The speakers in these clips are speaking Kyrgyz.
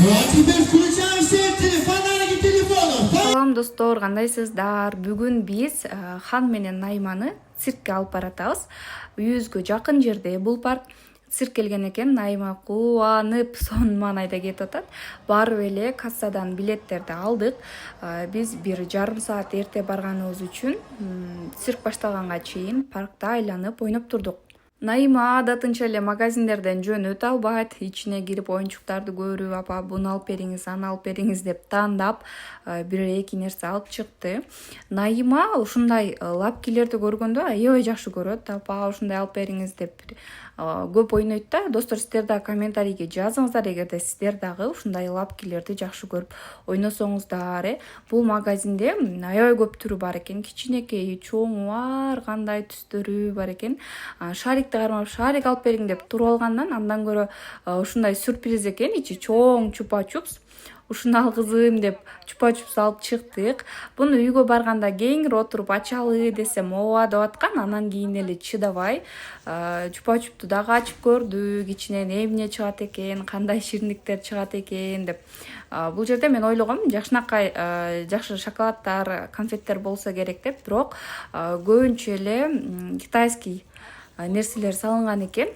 А теперь включаем все фонарики телефонов. Салам достор, кандайсыздар? Бүгүн биз Хан менен Найманы циркке алып баратабыз. Үйүбүзгө жакын жерде бул парк. Цирк келген экен, Найма кубанып сонун маанайда кетип атат. Барып эле кассадан билеттерди алдык. Биз 1,5 саат эрте барганыбыз үчүн цирк башталганга чейин паркта айланып ойноп турдук. Найма адатынча эле магазиндерден жөн өтө албайт, ичине кирип оюнчуктарды көрүп, апа буну алып бериңиз, аны алып бериңиз деп тандап, бир эки нерсе алып чыкты. Найма ушундай лапкилерди көргөндө аябай жакшы көрөт, апа ушундай алып бериңиз деп көп ойнойт да. Достор, сиздер да комментарийге жазыңыздар, эгерде сиздер дагы ушундай лапкилерди жакшы көрүп ойносоңуздар. Бул магазинде аябай көп түрү бар экен, кичинекей, чоңу бар, кандай түстөрү бар экен. Шарикти кармап, шарик алып бериң деп туруп алгандан андан көрө ушундай сюрприз экен, ичи чоң чупа-чупс. Ушуну алгызым деп чупа-чупс алып чыктык. Буну үйгө барганда кеңири отуруп ачалы десем ооба деп аткан. Анан кийин эле чыдабай чупа-чупту дагы ачып көрдүк. Ичинен эмне чыгат экен, кандай шириндиктер чыгат экен деп. Бул жерде мен ойлогом, жакшынакай жакшы шоколадтар, конфеттер болсо керек деп, бирок көбүнчө эле китайский нерселер салынган экен.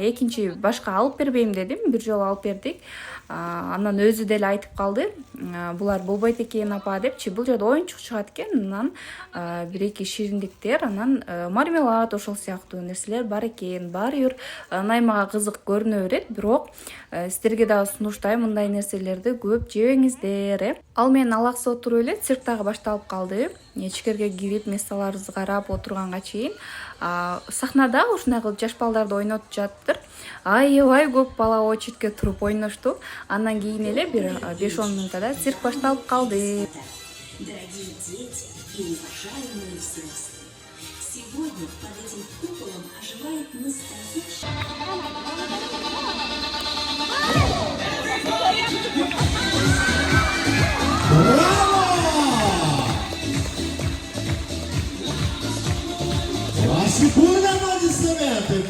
Экинчи башка алып бербейм дедим, бир жолу алып бердик. Анан өзү деле айтып калды, булар болбойт экен апа депчи. Бул жерде оюнчук чыгат экен, анан бир эки шириндиктер, анан мармелад ошол сыяктуу нерселер бар экен. Баары бир Наймага кызык көрүнө берет, бирок сиздерге дагы сунуштайм, мындай нерселерди көп жебеңиздер. Ал менен алаксыз отуруп эле цирк дагы башталып калды. Ичкерге кирип месталарыбызды карап отурганга чейин сахнада ушундай кылып жаш балдарды ойнотуп жатыптыр. Аябай көп бала очередке туруп ойношту. Андан кийин эле бир 5-10 минутада цирк башталып калды. Дорогие дети и уважаемые взрослые, сегодня под этим куполом оживает настоящий... Ваши бурные аплодисменты.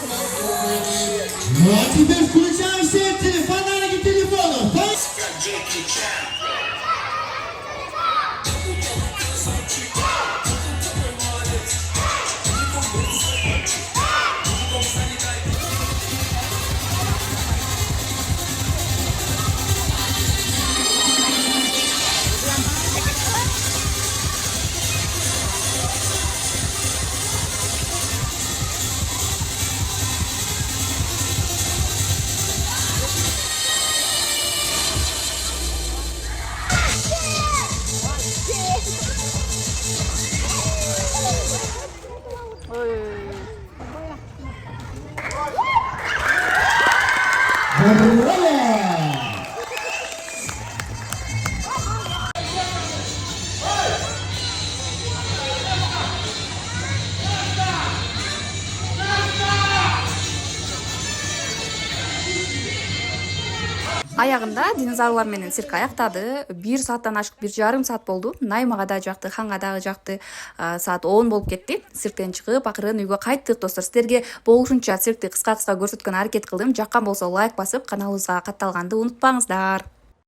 Ну а теперь включаем все фонарики телефонов. Браво! Аягында динозаврлар менен цирк аяктады. 1 сааттан ашык 1,5 саат болду. Наймага да жакты, Ханга дагы жакты. Саат 10 болуп кетти. Цирктен чыгып, акырын үйгө кайттык достор. Сиздерге болушунча циркти кыска-кыска көрсөткөнгө аракет кылдым. Жаккан болсо лайк басып, каналыбызга катталганды унутпаңыздар.